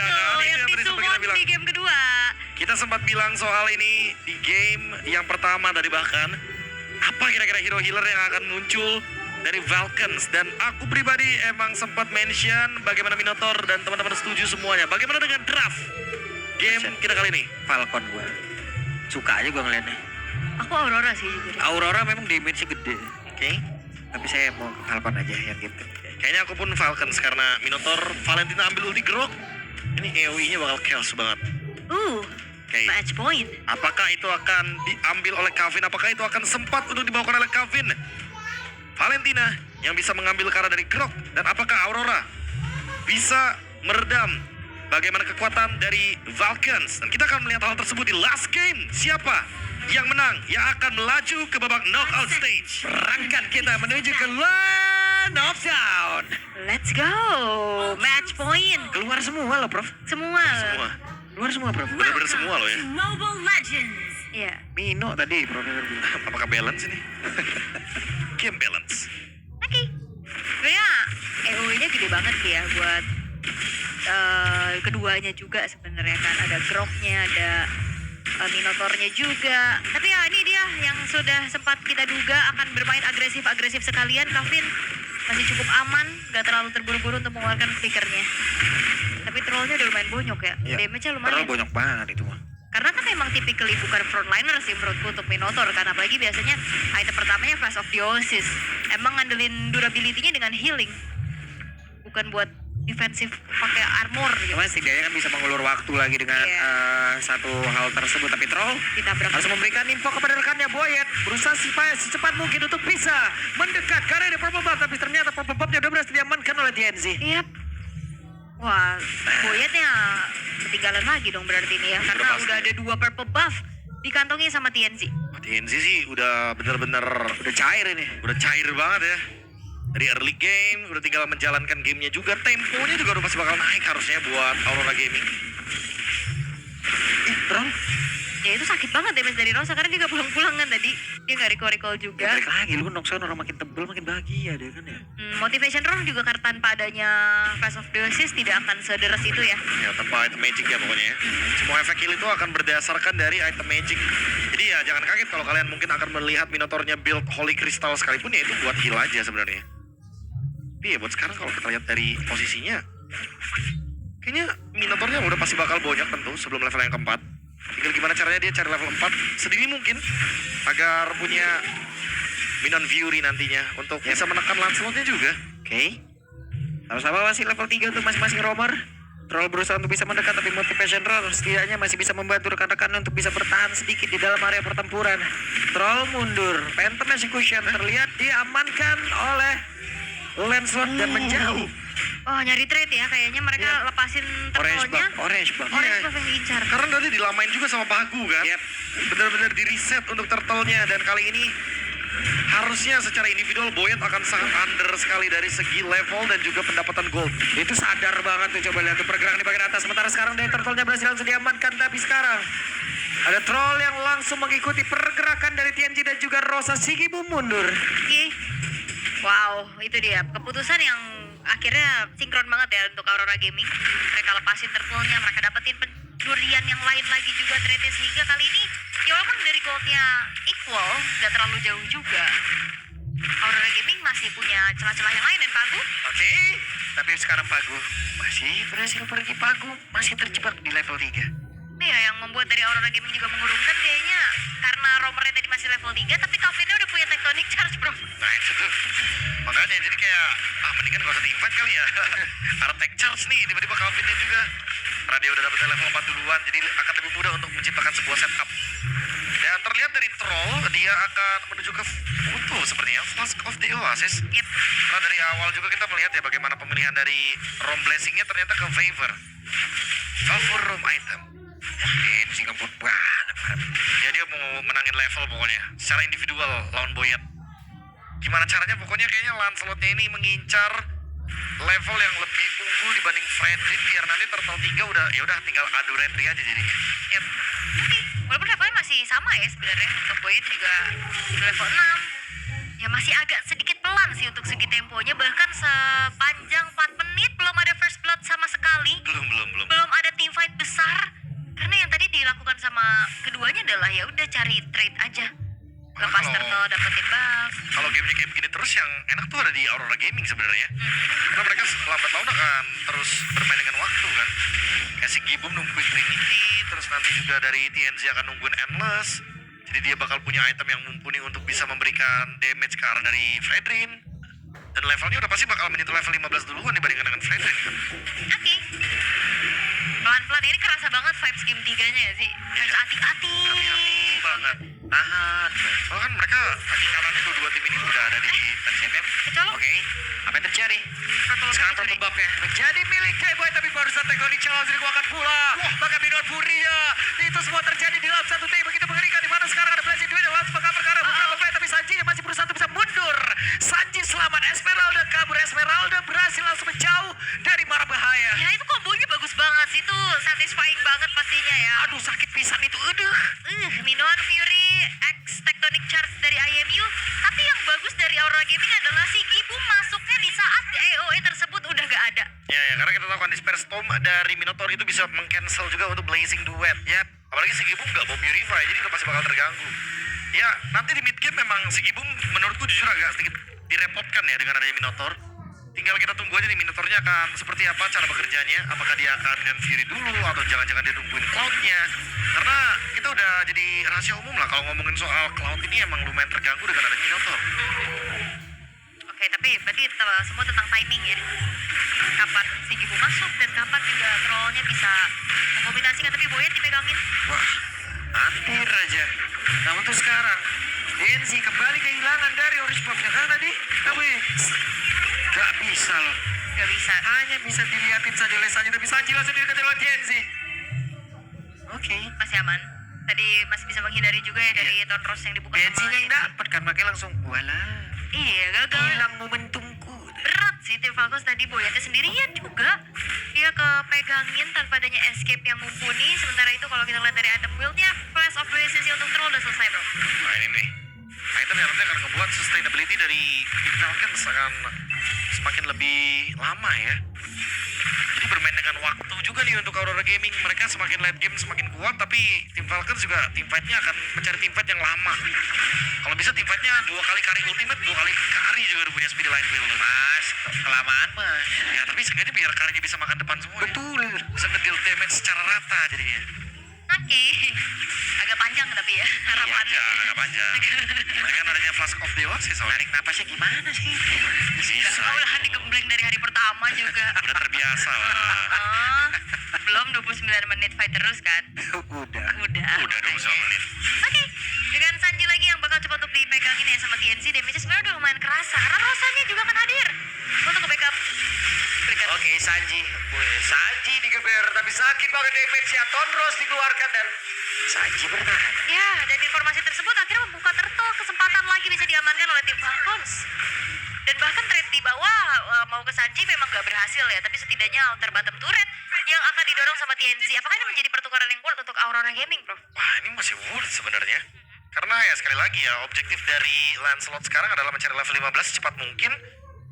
Iya kan, itu yang yang tadi sempat kita disummon bilang. di game kedua. Kita sempat bilang soal ini di game yang pertama tadi bahkan. Apa kira-kira hero healer yang akan muncul dari Falcons. Dan aku pribadi emang sempat mention bagaimana Minotaur dan teman-teman setuju semuanya. Bagaimana dengan draft game kita kali ini? Falcon gue. Suka aja gue ngeliatnya. Aku Aurora sih jujur. Aurora memang damage-nya gede. Oke. Tapi saya mau ke Falcon aja yang gitu. Kayaknya aku pun Falcons karena Minotaur Valentina ambil ulti Grok. Ini AoE-nya bakal chaos banget. Oke. Match point. Apakah itu akan diambil oleh Kevin? Apakah itu akan sempat untuk dibawakan oleh Kevin? Valentina yang bisa mengambil karena dari Grok. Dan apakah Aurora bisa meredam bagaimana kekuatan dari Falcons? Dan kita akan melihat hal tersebut di last game. Siapa yang menang? Yang akan melaju ke babak knockout stage. Berangkat kita menuju ke Land of Sound. Let's go. Match point. Keluar semua loh, Prof. Semua. Keluar semua, Prof. Bener-bener semua loh ya. Mobile Legends. Iya. Mino tadi, Prof. Apakah balance ini? Game balance. Oke. Sebenarnya EOE-nya gede banget sih ya buat keduanya juga sebenarnya kan. Ada Groknya, ada Minotaurnya juga. Tapi ya ini dia yang sudah sempat kita duga akan bermain agresif-agresif sekalian. Kevin masih cukup aman, gak terlalu terburu-buru untuk mengeluarkan flickernya. Tapi trollnya udah lumayan bonyok ya. Damage-nya lumayan. Terlalu banyak banget itu mah. Karena kan emang typically bukan frontliner sih menurutku untuk Minotaur kan. Apalagi biasanya item pertamanya Flash of Dionysus. Emang ngandelin durability-nya dengan healing. Bukan buat defensif pakai armor gitu. Cuma setidaknya kan bisa mengulur waktu lagi dengan satu hal tersebut. Tapi Troll Ditabrak. harus memberikan info kepada rekannya Boyet. Berusaha supaya secepat mungkin untuk bisa mendekat karena ada purple buff. Tapi ternyata purple buff-nya udah berhasil diamankan oleh TNZ. Yap. Wah, Boyetnya ketinggalan lagi dong berarti ini ya. Karena pasti. udah ada 2 purple buff dikantongi sama TNZ. TNC sih udah bener-bener Udah cair ini. udah cair banget ya. Dari early game udah tinggal menjalankan gamenya juga. Temponya juga udah pasti bakal naik harusnya buat Aurora Gaming. Troll. Ya itu sakit banget damage dari Rosa karena dia gak pulang-pulang kan tadi. Dia gak recall-recall juga. Ya balik lagi lu Noxon orang makin tebel makin bahagia deh kan ya. Motivation Roll juga karena tanpa adanya Flash of Dionysus tidak akan sederas itu ya. Ya tanpa item magic ya pokoknya ya. Semua efek heal itu akan berdasarkan dari item magic. Jadi ya jangan kaget kalau kalian mungkin akan melihat Minotaurnya build Holy Crystal sekalipun ya itu buat heal aja sebenarnya. Tapi ya buat sekarang kalau kita lihat dari posisinya, kayaknya Minotaurnya udah pasti bakal banyak tentu sebelum level yang keempat. Tinggal gimana caranya dia cari level 4 sedini mungkin agar punya Minon Fury nantinya untuk bisa menekan Lancelotnya juga. Oke. Sama-sama masih level 3 untuk masing-masing roamer. Troll berusaha untuk bisa mendekat tapi motivation roll setidaknya masih bisa membantu rekan-rekan untuk bisa bertahan sedikit di dalam area pertempuran. Troll mundur. Phantom Execution terlihat diamankan oleh Lancelot dan menjauh. Oh nyari trade ya kayaknya mereka Iya. lepasin Orange turtle-nya. buff, orange buff. Orange Iya. buff yang diincar. Karena tadi dilamain juga sama Pagu kan. Yep. Benar-benar di reset untuk turtle-nya dan kali ini harusnya secara individual Boyet akan sangat under sekali dari segi level dan juga pendapatan gold. Itu sadar banget tuh, coba lihat tuh pergerakan di bagian atas. Sementara sekarang dari turtle-nya berhasil langsung diamankan. Tapi sekarang ada troll yang langsung mengikuti pergerakan dari TNG dan juga Rosa. Sigibu mundur. Oke. Wow, itu dia keputusan yang akhirnya sinkron banget ya untuk Aurora Gaming. Mereka lepasin turtle-nya, mereka dapetin pendurian yang lain lagi juga trade-nya sehingga kali ini ya walaupun dari goldnya equal, gak terlalu jauh juga. Aurora Gaming masih punya celah-celah yang lain dan Pagu. Oke, tapi sekarang Pagu masih berhasil pergi. Pagu masih terjebak di level 3. Nih ya yang membuat dari Aurora Gaming juga mengurungkan kayaknya karena romernya tadi masih level 3 tapi Calvinnya udah punya tectonic charge bro. Nah itu tuh. Makanya jadi kayak mendingan gak usah di-invite kali ya. Ada tech charge nih tiba-tiba Calvinnya juga. Karena dia udah dapet level 4 duluan jadi akan lebih mudah untuk menciptakan sebuah setup. Dan terlihat dari troll dia akan menuju ke Futo sepertinya Flask of the Oasis. Yep. Karena dari awal juga kita melihat ya bagaimana pemilihan dari Rom Blessing-nya ternyata ke favor room item. Mungkin Singapura banget. Ya dia mau menangin level pokoknya secara individual lawan Boyet. Gimana caranya pokoknya kayaknya Lancelotnya ini mengincar level yang lebih unggul dibanding Frederick biar nanti Turtle 3 udah ya udah tinggal adu retry aja jadinya. Yep. Oke, walaupun levelnya masih sama ya sebenarnya untuk Boyet juga di level 6. Ya masih agak sedikit pelan sih untuk segi temponya bahkan sepanjang 4 menit belum ada first blood sama sekali. Belum. Belum dilakukan sama keduanya adalah ya udah cari trade aja. Lepas Kalau- turtle dapetin buff. Kalau gamenya kayak begini terus yang enak tuh ada di Aurora Gaming sebenarnya. Karena mereka lambat laun akan terus bermain dengan waktu kan. Kayak si Gibum nungguin Trinity, terus nanti juga dari TNZ akan nungguin Endless. Jadi dia bakal punya item yang mumpuni untuk bisa memberikan damage ke arah dari Fredrin. Dan levelnya udah pasti bakal menyentuh level 15 duluan dibandingkan dengan Fredrin kan. Oke. Pelan-pelan ini kerasa banget vibes game 3-nya ya sih. Harus hati-hati. Hati-hati banget. Tahan. Soalnya kan mereka kaki kanannya dua tim ini udah ada di TCPM. Kecolok. Oke, apa yang terjadi? Sekarang pembabnya menjadi milik K-Boy, tapi baru saat teknologi challenge dikuatkan pula. Maka Minor Furia. Itu semua terjadi di dalam satu tim begitu mengerikan. Di mana sekarang ada Blazing Duel langsung bakal perkara beberapa fight, tapi Sanji yang masih berusaha untuk bisa mundur. Sanji selamat, Esmeralda kabur, Esmeralda berhasil langsung menjauh dari mara bahaya. Ya itu kombonya bagus banget sih, itu satisfying banget pastinya ya. Aduh, sakit pisan itu, aduh. Minoan Fury X Tectonic Charge dari IMU. Tapi yang bagus dari Aurora Gaming adalah si Gibum masuknya di saat AOE tersebut udah gak ada. Ya, karena kita tahu kan Disperse Storm dari Minotaur itu bisa meng-cancel juga untuk Blazing Duet. Ya, apalagi si Gibum nggak mau Purify, jadi udah pasti bakal terganggu. Ya, nanti di mid game memang si Gibum menurutku jujur agak sedikit direpotkan ya dengan adanya Minotaur. Tinggal kita tunggu aja nih Minotaurnya akan seperti apa cara bekerjanya. Apakah dia akan dengan Fury dulu atau jangan-jangan dia nungguin Cloud-nya. Karena kita udah jadi rahasia umum lah kalau ngomongin soal Cloud ini emang lumayan terganggu dengan adanya Minotaur. Oke, tapi berarti semua tentang timing ya. Kapan si Gibum masuk dan kapan juga trollnya bisa mengkombinasikan, tapi Boyet dipegangin. Wah, hampir aja. Namun tuh sekarang, Denzi kembali kehilangan dari Orange Buff-nya. Karena tadi, tapi gak bisa loh. Gak bisa. Hanya bisa dilihatin saja oleh Sanji, tapi Sanji langsung dikejar oleh Denzi. Oke. Masih aman. Tadi masih bisa menghindari juga ya dari Tonros yang dibuka Denzi sama yang Denzi. dapat kan, makanya langsung, walah. Iya, gagal. Hilang momentumku. Berat sih tim Falcons tadi, Boyetnya sendirian juga. Dia kepegangin tanpa adanya escape yang mumpuni. Sementara itu kalau kita lihat dari item build-nya, Flash of Resistance untuk troll udah selesai bro. Nah ini nih, item yang nanti akan membuat sustainability dari Team Falcons akan semakin lebih lama ya. Jadi bermain dengan waktu juga nih untuk Aurora Gaming. Mereka semakin late game semakin kuat, tapi Team Falcons juga team fight-nya akan mencari team fight yang lama. Kalau bisa team fight-nya 2 kali carry ultimate, 2 kali carry juga udah punya speed light wheel. Mas, kelamaan mas. Ya tapi seenggaknya biar carry-nya bisa makan depan semua. Betul. Ya. Bisa nge-deal damage secara rata jadinya. Oke. Agak panjang tapi ya harapannya. Iya, agak panjang. Mereka kan adanya Flask of Dewa sih soalnya. Tarik napasnya gimana sih? Bisa. Malahan digembleng dari hari pertama juga. Udah terbiasa lah. Oh, belum 29 menit fight terus kan? Udah. Udah 29 menit. Oke, dengan Sanji lagi yang bakal coba untuk dipegangin ya sama TNC, damage-nya sebenarnya udah lumayan kerasa. Karena Rosanya juga akan hadir untuk nge-backup. Oke, Sanji. Sanji digeber, tapi sakit banget damage-nya. Tonros dikeluarkan dan Sanji bertahan. Ya, dan informasi tersebut akhirnya membuka Turtle kesempatan lagi bisa diamankan oleh tim Falcons. Dan bahkan trade di bawah mau ke Sanji memang gak berhasil ya, tapi setidaknya alter bottom turret yang akan didorong sama TNC. Apakah ini menjadi pertukaran yang worth untuk Aurora Gaming, bro? Wah ini masih worth sebenarnya. Karena ya sekali lagi ya objektif dari Lancelot sekarang adalah mencari level 15 secepat mungkin.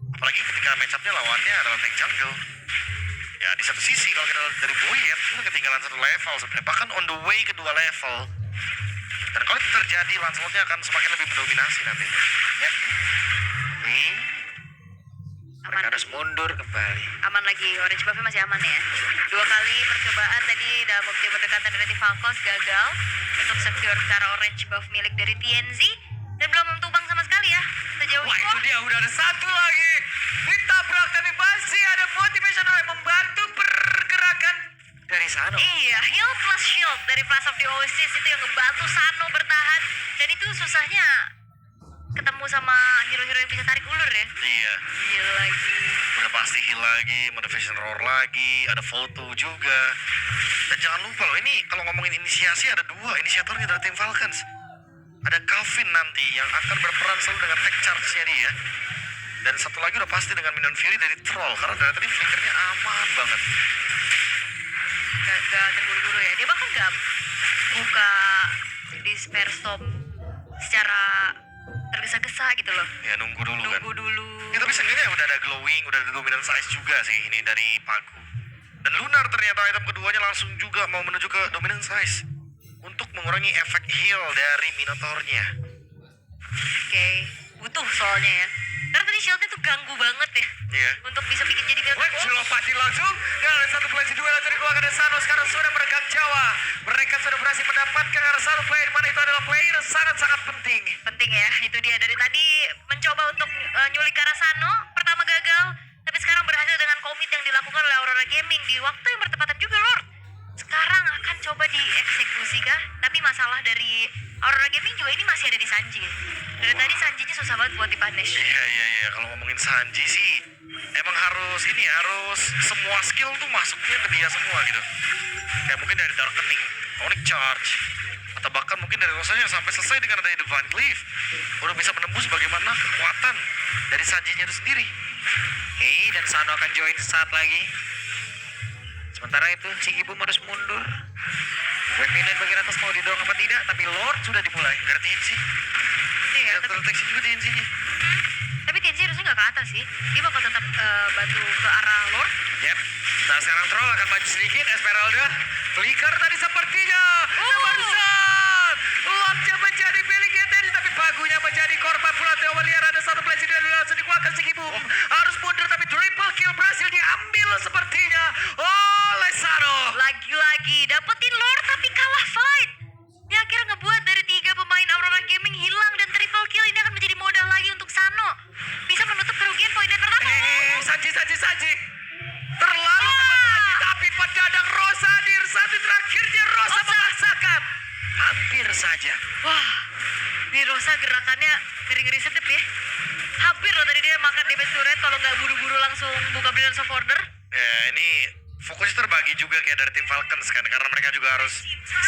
Apalagi ketika match-up-nya lawannya adalah tank jungle. Ya di satu sisi kalau kita lihat dari Boyet itu ketinggalan 1 level sebenarnya. Bahkan on the way ke 2 level. Dan kalau itu terjadi Lancelotnya akan semakin lebih mendominasi nanti. Ya. Aman. Mereka harus mundur kembali. Aman lagi, orange buff masih aman ya. 2 kali percobaan tadi dalam opsi pendekatan dari tim Falcons gagal untuk secure cara orange buff milik dari TNZ. Dan belum tumbang sama sekali ya sejauh Wah, ini. itu dia udah ada satu lagi. Ditabrak tapi masih ada motivational yang membantu pergerakan dari sana. Iya, heal plus shield dari Flash of the Oasis itu yang ngebantu Sano bertahan. Dan itu susahnya ketemu sama hero-hero yang bisa tarik ulur ya. Iya. Gila lagi. Udah pasti heal lagi, motivation roar lagi, ada foto juga. Dan jangan lupa loh, ini kalau ngomongin inisiasi ada 2 inisiatornya dari tim Falcons. Ada Calvin nanti yang akan berperan selalu dengan tech charge-nya dia. Dan satu lagi udah pasti dengan Minion Fury dari Troll, karena dari tadi flickernya aman banget. Gak terburu-buru ya. Dia bahkan gak buka Disperse Storm secara tergesa-gesa gitu loh. Ya nunggu dulu kan. Nunggu dulu. Ya tapi seenggaknya udah ada glowing, udah ada dominant size juga sih ini dari Pagu. Dan Lunar ternyata item keduanya langsung juga mau menuju ke dominant size. untuk mengurangi efek heal dari Minotaurnya. Oke, butuh soalnya ya. Karena tadi shieldnya tuh ganggu banget ya. Iya. Untuk bisa bikin jadi Wait, Silopati langsung. Dan ada satu play duel yang dikeluarkan dari Sano sekarang sudah meregang Jawa. Mereka sudah berhasil mendapatkan ada satu player di mana itu adalah player yang sangat-sangat penting. penting ya. Itu dia dari tadi mencoba untuk nyulik ke arah Sano, pertama gagal, tapi sekarang berhasil dengan komit yang dilakukan oleh Aurora Gaming di waktu yang bertepatan juga, Lord. Sekarang akan coba dieksekusi kah? Tapi masalah dari Aurora Gaming juga ini masih ada di Sanji. Dari tadi Sanjinya susah banget buat dipunish. Iya. Kalau ngomongin Sanji sih, emang harus semua skill tuh masuknya ke dia semua gitu. Kayak mungkin dari Darkening, Onyx Charge, atau bahkan mungkin dari Rosanya sampai selesai dengan adanya Divine Cleave. Udah bisa menembus bagaimana kekuatan dari Sanjinya itu sendiri. Dan Sano akan join sesaat lagi. Sementara itu si Ibu harus mundur. Wave Minute bagian atas mau didorong apa tidak, tapi Lord sudah dimulai. Gak TNC. Iya, Gak terdeteksi juga TNC-nya. tapi Kenji harusnya nggak ke atas sih. Dia bakal tetap bantu ke arah Lord. Yep. Nah sekarang Troll akan maju sedikit. Esmeralda flicker tadi sepertinya. Barusan Lordnya menjadi milik Eden, tapi bagunya menjadi korban pula. Theo melihat ada satu play yang langsung dikeluarkan si Ibu. Harus mundur tapi triple kill berhasil diambil sepertinya oleh Sano. Lagi-lagi dapetin Lord tapi kalah fight. Ya akhirnya ngebuat dari 3 pemain Aurora Gaming hilang dan triple kill ini akan menjadi modal lagi untuk Sano. Bisa menutup kerugian poin dan pertama. Sanji. Terlalu cepat Sanji, tapi pedadang Rosa hadir. Satu terakhirnya Rosa memaksakan. Hampir saja. Wah, ini Rosa gerakannya ngeri-ngeri sedep ya. Hampir loh tadi dia makan damage turret kalau nggak buru-buru langsung buka Brilliance of Order. Ya ini fokusnya terbagi juga kayak dari tim Falcons kan, karena mereka juga harus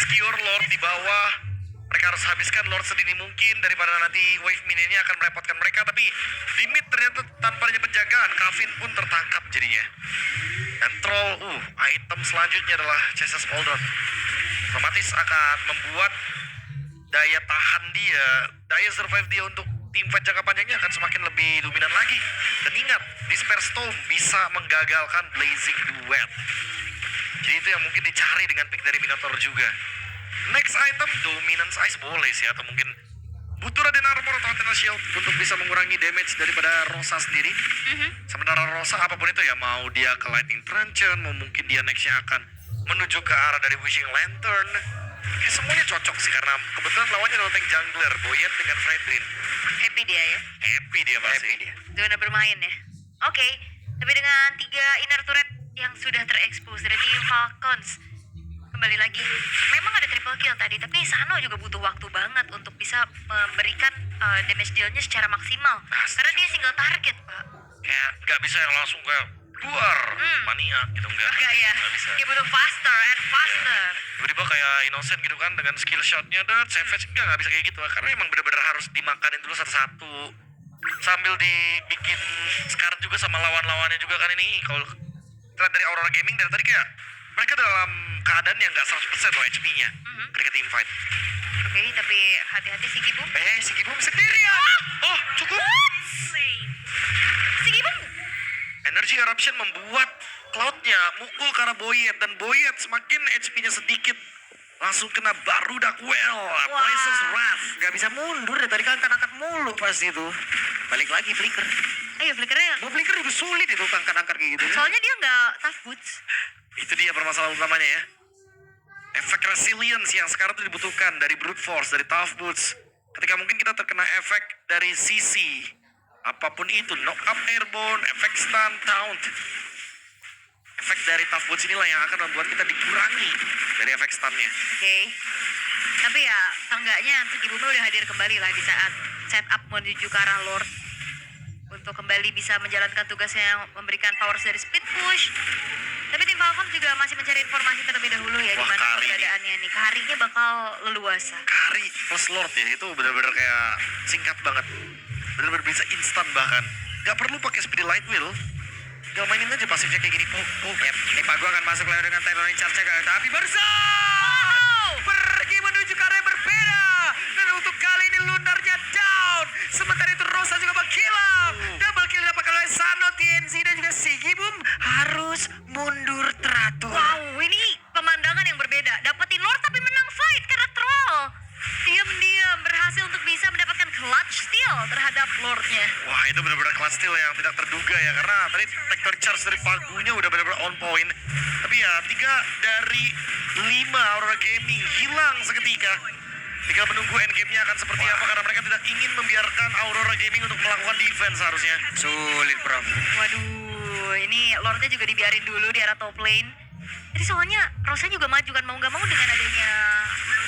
secure Lord di bawah. Mereka harus habiskan Lord sedini mungkin daripada nanti wave mini ini akan merepotkan mereka. Tapi di mid ternyata tanpa adanya penjagaan, Kavin pun tertangkap jadinya. Dan Troll, item selanjutnya adalah Chassis Pauldron. Otomatis akan membuat daya tahan dia, daya survive dia untuk tim fight jangka panjangnya akan semakin lebih dominan lagi. Dan ingat, Despair Storm bisa menggagalkan Blazing Duet. Jadi itu yang mungkin dicari dengan pick dari Minotaur juga. Next item, Dominance Ice boleh sih, atau mungkin butuh Raden Armor atau Athena Shield untuk bisa mengurangi damage daripada Rosa sendiri. Sementara Rosa apapun itu ya, mau dia ke Lightning Truncheon, mau mungkin dia nextnya akan menuju ke arah dari Wishing Lantern. Kayak semuanya cocok sih, karena kebetulan lawannya adalah tank jungler, Boyet dengan Fredrin. Happy dia ya. Happy dia pasti. Zona bermain ya. Oke, tapi dengan 3 inner turret yang sudah terekspos dari tim Falcons. Kembali lagi, memang ada triple kill tadi, tapi Sano juga butuh waktu banget untuk bisa memberikan damage dealnya secara maksimal. Karena dia single target, Pak. Kayak gak bisa yang langsung kayak buar, maniak gitu, enggak. Enggak ya, Nggak bisa. dia butuh faster and faster. Tiba-tiba kayak Innocent gitu kan, dengan skill shotnya dan Savage nggak bisa kayak gitu, karena emang bener-bener harus dimakanin dulu satu-satu sambil dibikin scar juga sama lawan-lawannya juga kan. Ini kalau kita lihat dari Aurora Gaming dari tadi kayak mereka dalam keadaan yang nggak 100% loh HP-nya ketika team fight. Oke, tapi hati-hati si Gibum. Si Ibu sendirian. Oh cukup. Si Gibum. Energy Eruption membuat Cloud-nya mukul ke arah Boyet, dan Boyet semakin HP-nya sedikit langsung kena Barudak Well, Blazes Wrath. Gak bisa mundur dari tadi kan angkat mulu pas itu. Balik lagi flicker. Ayo flickernya. Mau flicker juga sulit itu angkat-angkat kayak gitu. Soalnya dia nggak tough boots. Itu dia permasalahan utamanya ya. Efek resilience yang sekarang tuh dibutuhkan dari Brute Force, dari Tough Boots. Ketika mungkin kita terkena efek dari CC, apapun itu, knock up airborne, efek stun, taunt. Efek dari Tough Boots inilah yang akan membuat kita dikurangi dari efek stunnya. Oke. Tapi ya, seenggaknya si Gibum udah hadir kembali lah di saat setup menuju ke arah Lord. Untuk kembali bisa menjalankan tugasnya yang memberikan power dari split push. Tapi tim Falcon juga masih mencari informasi terlebih dahulu ya, Wah, di mana Kari keberadaannya nih. Karinya bakal leluasa. Kari plus Lord ya, itu benar-benar kayak singkat banget. Benar-benar bisa instan bahkan. Gak perlu pakai speedy light wheel. Gak mainin aja pasifnya kayak gini. Ini Pagu akan masuk lewat dengan Terror in Charge, tapi Barca pergi menuju ke arah yang berbeda. Dan untuk kali ini Lunarnya down. Sementara itu Rosa juga menghilang. Double kill didapatkan oleh Sano, TNC dan juga Sigibum harus mundur teratur. Wow, ini pemandangan yang berbeda. Dapetin Lord tapi menang fight karena itu benar-benar clutch steal yang tidak terduga ya, karena tadi Tector Charge dari Pagunya udah benar-benar on point. Tapi ya 3 dari 5 Aurora Gaming hilang seketika. Tinggal menunggu endgame-nya akan seperti apa, karena mereka tidak ingin membiarkan Aurora Gaming untuk melakukan defense harusnya. Sulit, bro. Waduh, ini Lordnya juga dibiarin dulu di arah top lane. Jadi soalnya Rosa juga maju kan, mau nggak mau dengan adanya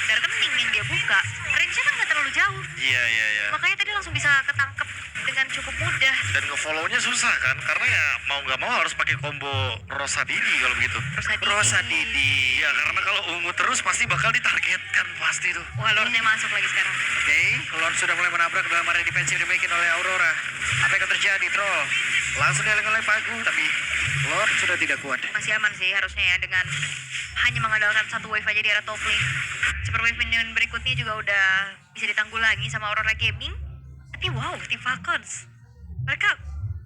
Darkening yang dia buka, range-nya kan nggak terlalu jauh. Iya. Makanya tadi langsung bisa ketangkep dengan cukup mudah. Dan nge-follow-nya susah kan, karena ya mau nggak mau harus pakai combo Rosa Didi kalau begitu. Rosa Didi. Ya karena kalau ungu terus pasti bakal ditargetkan pasti tuh. Wah, Lordnya masuk lagi sekarang. Oke, Lord sudah mulai menabrak dalam area defensif dimiliki oleh Aurora. Apa yang akan terjadi, Troll? Langsung dialing oleh Pagu, tapi Lord sudah tidak kuat. Masih aman sih harusnya ya, dengan hanya mengandalkan satu wave aja di arah top lane. Super wave minion berikutnya juga udah bisa ditanggulangi sama Aurora Gaming. Tapi wow, Team Falcons, mereka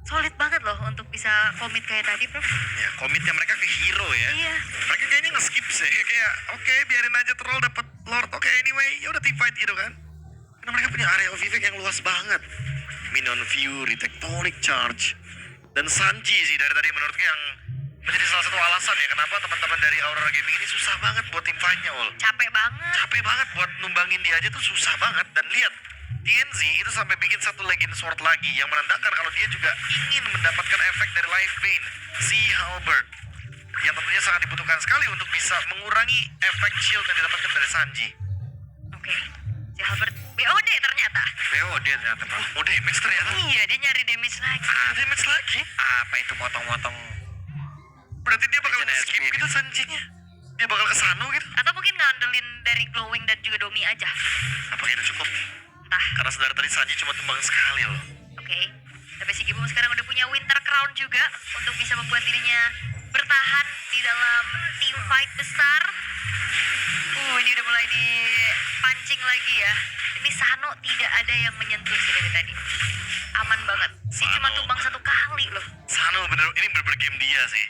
solid banget loh untuk bisa komit kayak tadi, bro. Ya komitnya mereka ke hero ya. Iya. Mereka kayaknya nge-skip sih, kayak oke, biarin aja Troll dapat Lord, oke anyway, ya udah team fight gitu kan. Karena mereka punya area of effect yang luas banget. Minion Fury, Tectonic Charge, dan Sanji sih dari tadi menurutku yang menjadi salah satu alasan ya kenapa teman-teman dari Aurora Gaming ini susah banget buat team fight-nya, Ol. Capek banget. Capek banget buat numbangin dia aja tuh susah banget. Dan lihat, TNZ itu sampai bikin satu Legend Sword lagi yang menandakan kalau dia juga ingin mendapatkan efek dari Life Bane, si Halberd, yang tentunya sangat dibutuhkan sekali untuk bisa mengurangi efek shield yang didapatkan dari Sanji. Oke. Si Halbert BOD ternyata. BOD ternyata, bro. Oh damage ternyata. Iya, dia nyari damage lagi. Damage lagi? Apa itu motong-motong? Berarti dia bakal Legend skip SP. gitu Sanjinya? Dia bakal ke Sano gitu? Atau mungkin ngandelin dari glowing dan juga Domi aja. Apakah itu cukup? Entah. Karena saudara tadi Sanji cuma tumbang sekali loh. Oke. Tapi si Gibum sekarang udah punya Winter Crown juga untuk bisa membuat dirinya bertahan di dalam team fight besar. Ini udah mulai dipancing lagi ya. Ini Sano tidak ada yang menyentuh sih dari tadi. Aman banget. Dia cuma Sano. tumbang 1 kali loh. Sano ini bener-bener game dia sih.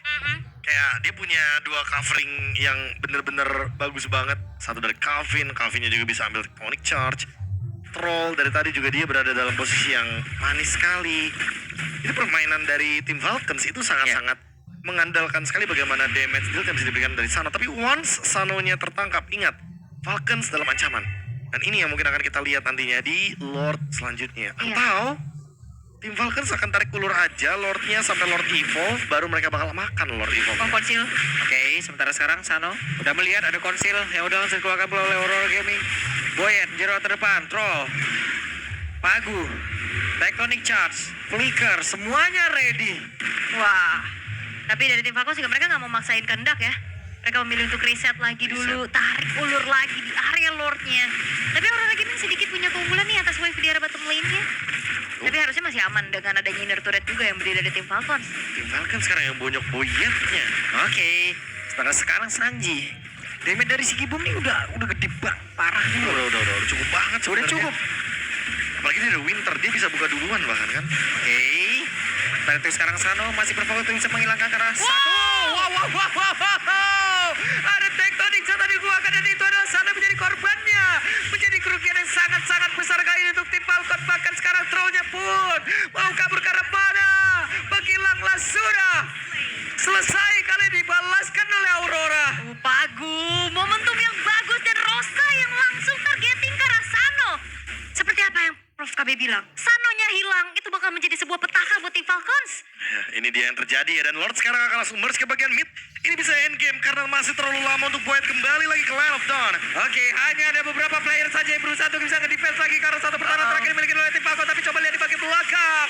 Kayak dia punya 2 covering yang bener-bener bagus banget. Satu dari Calvinnya juga bisa ambil Tectonic Charge. Troll dari tadi juga dia berada dalam posisi yang manis sekali. Itu permainan dari tim Falcons itu sangat-sangat mengandalkan sekali bagaimana damage deal yang bisa diberikan dari Sano. Tapi once Sanonya tertangkap, ingat, Falcons dalam ancaman. Dan ini yang mungkin akan kita lihat nantinya di Lord selanjutnya. Iya. Atau tim Falcons akan tarik ulur aja Lordnya sampai Lord Evolve, baru mereka bakal makan Lord Evolve. Konsil. Oke, sementara sekarang Sano udah melihat ada konsil yang udah langsung dikeluarkan oleh Aurora Gaming. Boyen, Jero terdepan, Troll, Pagu, Tectonic Charge, Flicker, semuanya ready. Wah. Tapi dari tim Falcons juga mereka nggak mau maksain kehendak ya. Mereka memilih untuk reset lagi dulu, tarik ulur lagi di area Lordnya. Tapi Aurora Gaming sedikit punya keunggulan nih atas wave di area bottom lane-nya. Tapi harusnya masih aman dengan adanya inner turret juga yang berdiri dari tim Falcons. Tim Falcons sekarang yang bonyok boyetnya. Oke, sekarang Sanji. Damage dari si Gibum nih udah gede banget, parah nih. Udah cukup banget Udah sebenarnya. cukup. Apalagi dia ada Winter, dia bisa buka duluan bahkan kan. Oke. Dan itu sekarang Sano masih berfokus untuk bisa menghilangkan karena satu. Wow. Ada Tectonic Charge tadi dikeluarkan dan itu adalah Sano menjadi korbannya. Menjadi kerugian yang sangat-sangat besar kali ini untuk tim Falcon. Bahkan sekarang trollnya pun mau kabur ke arah mana. Menghilanglah sudah. Selesai kali dibalaskan oleh Aurora. Pagu, momentum yang bagus dan Rosa yang langsung targeting ke arah Sano. Seperti apa yang Prof KB bilang, Sanonya hilang, itu bakal menjadi sebuah petaka buat tim Falcons. Ya, ini dia yang terjadi ya, dan Lord sekarang akan langsung merge ke bagian mid. Ini bisa endgame karena masih terlalu lama untuk Boyd kembali lagi ke Line of Dawn. Oke, hanya ada beberapa player saja yang berusaha untuk bisa nge-defense lagi karena satu pertahanan terakhir dimiliki oleh tim Falcon. Tapi coba lihat di bagian belakang.